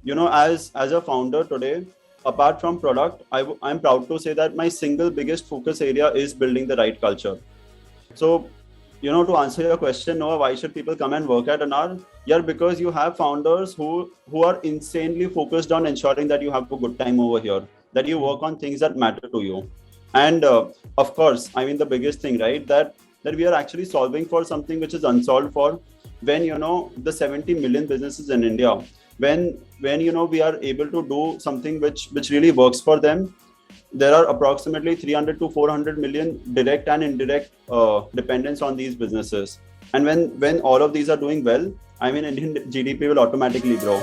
as a founder today, apart from product, I'm proud to say that my single biggest focus area is building the right culture. So, to answer your question, Noah, why should people come and work at Anar? Yeah, because you have founders who are insanely focused on ensuring that you have a good time over here, that you work on things that matter to you. And of course, I mean the biggest thing, right? That we are actually solving for something which is unsolved for. When the 70 million businesses in India, when we are able to do something which really works for them. There are approximately 300 to 400 million direct and indirect dependence on these businesses. And when all of these are doing well, I mean, Indian GDP will automatically grow.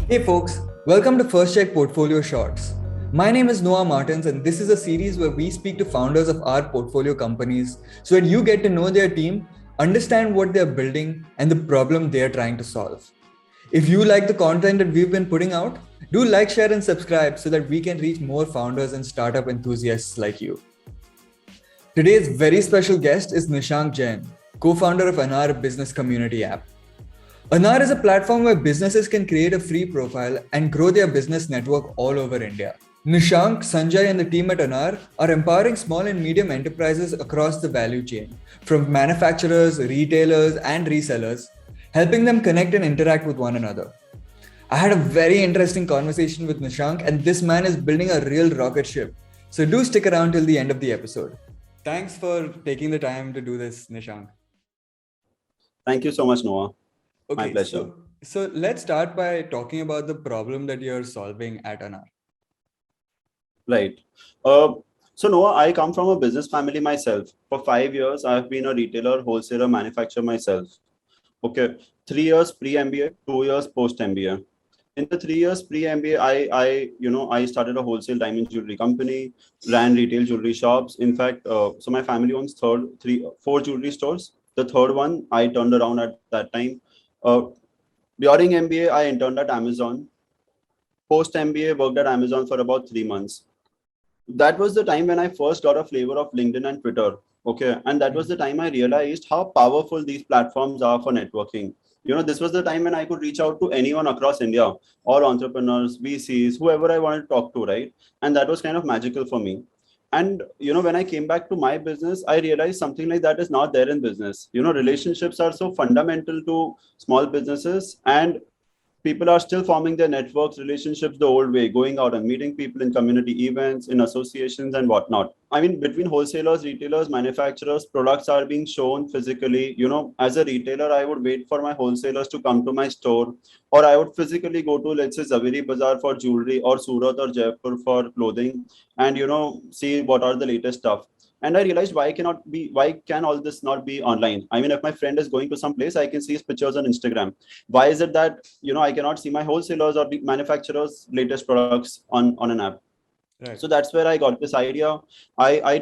Hey folks, welcome to First Cheque Portfolio Shorts. My name is Noah Martins, and this is a series where we speak to founders of our portfolio companies so that you get to know their team, understand what they're building, and the problem they're trying to solve. If you like the content that we've been putting out, do like, share, and subscribe so that we can reach more founders and startup enthusiasts like you. Today's very special guest is Nishank Jain, co-founder of Anar Business Community app. Anar is a platform where businesses can create a free profile and grow their business network all over India. Nishank, Sanjay, and the team at Anar are empowering small and medium enterprises across the value chain, from manufacturers, retailers, and resellers, helping them connect and interact with one another. I had a very interesting conversation with Nishank, and this man is building a real rocket ship. So do stick around till the end of the episode. Thanks for taking the time to do this, Nishank. Thank you so much, Noah. Okay, My pleasure. So let's start by talking about the problem that you're solving at Anar. Right. So Noah, I come from a business family myself. For 5 years, I've been a retailer, wholesaler, manufacturer myself. Okay, 3 years pre-MBA, 2 years post-MBA. In the 3 years pre-MBA, I started a wholesale diamond jewelry company, ran retail jewelry shops. In fact, so my family owns four jewelry stores. The third one I turned around at that time. During MBA, I interned at Amazon. Post MBA, worked at Amazon for about 3 months. That was the time when I first got a flavor of LinkedIn and Twitter. Okay. And that was the time I realized how powerful these platforms are for networking. This was the time when I could reach out to anyone across India, or entrepreneurs, VCs, whoever I wanted to talk to, right? And that was kind of magical for me. And when I came back to my business, I realized something like that is not there in business. Relationships are so fundamental to small businesses, and people are still forming their networks, relationships the old way, going out and meeting people in community events, in associations, and whatnot. I mean, between wholesalers, retailers, manufacturers, products are being shown physically. As a retailer, I would wait for my wholesalers to come to my store, or I would physically go to, let's say, Zaveri Bazaar for jewelry, or Surat or Jaipur for clothing, and see what are the latest stuff. And I realized, why can all this not be online? I mean, if my friend is going to some place, I can see his pictures on Instagram. Why is it that I cannot see my wholesalers or the manufacturers latest products on an app? Right. So that's where I got this idea. I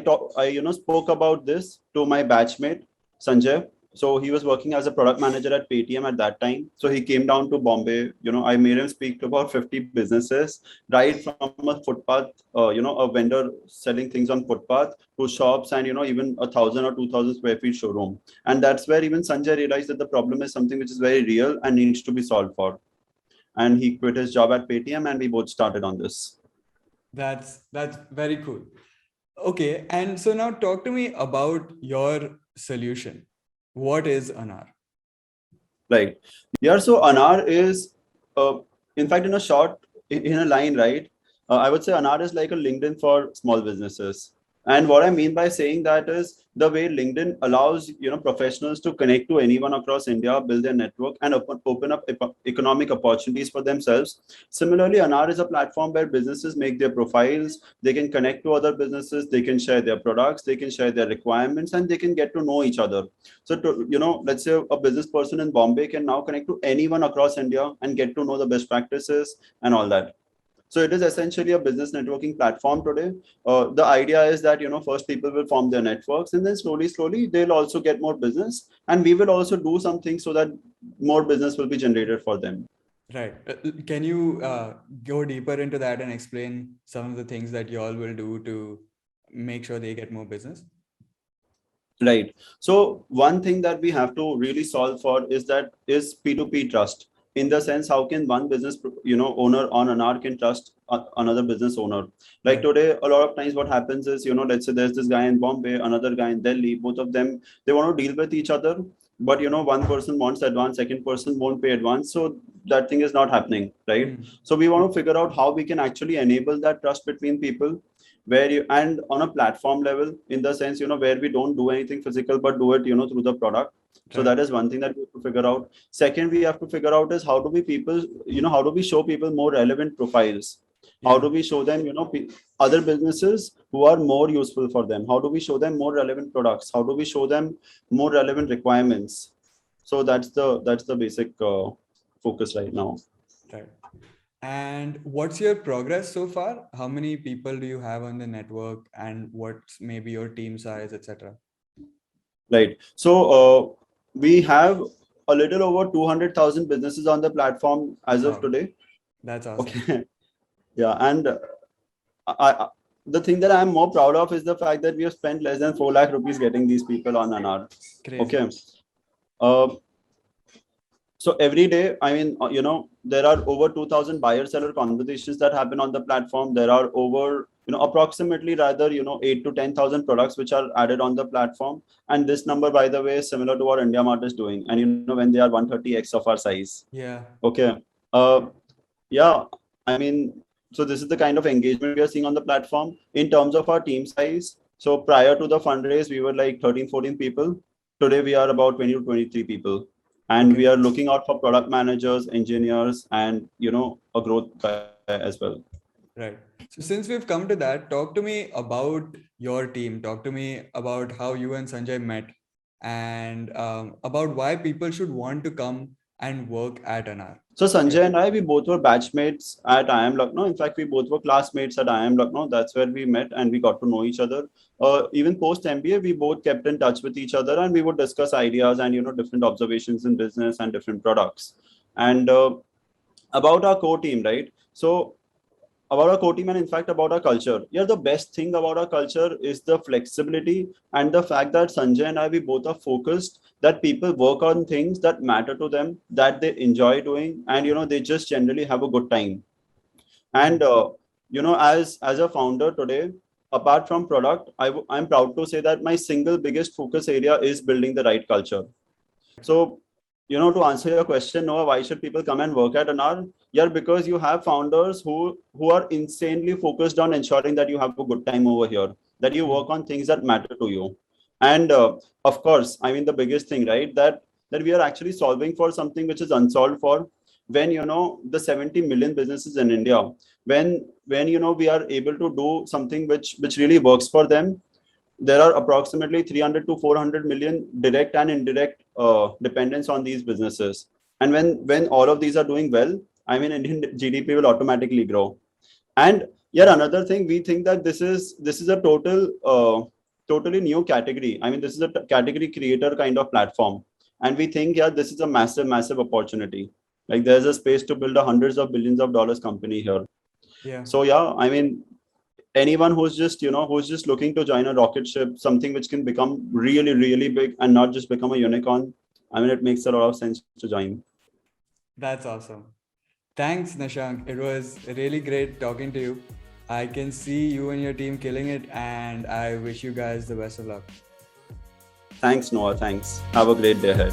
spoke about this to my batchmate Sanjay. So he was working as a product manager at Paytm at that time. So he came down to Bombay. I made him speak to about 50 businesses, right from a footpath, a vendor selling things on footpath, to shops, and even 1,000 or 2,000 square feet showroom. And that's where even Sanjay realized that the problem is something which is very real and needs to be solved for. And he quit his job at Paytm, and we both started on this. That's very cool. Okay, and so now talk to me about your solution. What is Anar? Right. Yeah. So Anar is, in fact, in a line, right? I would say Anar is like a LinkedIn for small businesses. And what I mean by saying that is the way LinkedIn allows professionals to connect to anyone across India, build their network, and open up economic opportunities for themselves. Similarly, Anar is a platform where businesses make their profiles. They can connect to other businesses. They can share their products. They can share their requirements, and they can get to know each other. So, let's say a business person in Bombay can now connect to anyone across India and get to know the best practices and all that. So it is essentially a business networking platform today. The idea is that first people will form their networks, and then slowly they'll also get more business, and we will also do something so that more business will be generated for them. Right. Can you go deeper into that and explain some of the things that you all will do to make sure they get more business? Right. So one thing that we have to really solve for is P2P trust. In the sense, how can one business, owner on Anar can trust another business owner? Like Right. today, a lot of times what happens is, let's say there's this guy in Bombay, another guy in Delhi, both of them, they want to deal with each other, but one person wants advance, second person won't pay advance. So that thing is not happening, right? Mm. So we want to figure out how we can actually enable that trust between people where you and on a platform level in the sense where we don't do anything physical but do it through the product. So Right. that is one thing that we have to figure out. Second, we have to figure out is how do we show people more relevant profiles? How Yeah. do we show them other businesses who are more useful for them? How do we show them more relevant products? How do we show them more relevant requirements? So that's the basic focus right now. Right. And what's your progress so far? How many people do you have on the network, and what's maybe your team size, etc.? Right. So we have a little over 200,000 businesses on the platform as of Wow, today. that's awesome. Okay. Yeah. And the thing that I'm more proud of is the fact that we have spent less than 4 lakh rupees getting these people on an hour. Crazy. Okay. Uh, so every day, I mean, there are over 2,000 buyer seller conversations that happen on the platform. There are over, approximately rather, 8 to 10,000 products which are added on the platform. And this number, by the way, is similar to what India Mart is doing. And, when they are 130x of our size. Yeah. Okay. Uh, yeah. I mean, so this is the kind of engagement we are seeing on the platform in terms of our team size. So prior to the fundraise, we were like 13, 14 people. Today, we are about 20 to 23 people, and we Okay. are looking out for product managers, engineers, and a growth guy as well. Right. So since we've come to that, talk to me about your team. Talk to me about how you and Sanjay met, and about why people should want to come and work at Anar. So Okay. Sanjay and I, we both were batchmates at IIM Lucknow. In fact, we both were classmates at IIM Lucknow. That's where we met and we got to know each other. Even post MBA, we both kept in touch with each other and we would discuss ideas and different observations in business and different products. And about our core team, right? So about our core team and in fact about our culture. Yeah, the best thing about our culture is the flexibility and the fact that Sanjay and I, we both are focused that people work on things that matter to them, that they enjoy doing, and they just generally have a good time. And Mm. as a founder today, apart from product, I'm proud to say that my single biggest focus area is building the right culture. So, to answer your question, Noah, why should people come and work at Anar? Yeah, because you have founders who are insanely focused on ensuring that you have a good time over here, that you Mm. work on things that matter to you. And of course, I mean the biggest thing, right? That we are actually solving for something which is unsolved for when the 70 million businesses in India, when we are able to do something which really works for them. There are approximately 300 to 400 million direct and indirect dependence on these businesses. And when all of these are doing well, I mean, Indian GDP will automatically grow. And yet Right. another thing, we think that this is a totally new category. I mean, this is a category creator kind of platform. And we think, yeah, this is a massive opportunity. Like there's a space to build a hundreds of billions of dollars company here. Yeah. So yeah, I mean, anyone who's just looking to join a rocket ship, something which can become really big and not just become a unicorn, I mean, it makes a lot of sense to join. That's awesome. Thanks, Nishank. It was really great talking to you. I can see you and your team killing it, and I wish you guys the best of luck. Thanks, Noah. Thanks. Have a great day ahead.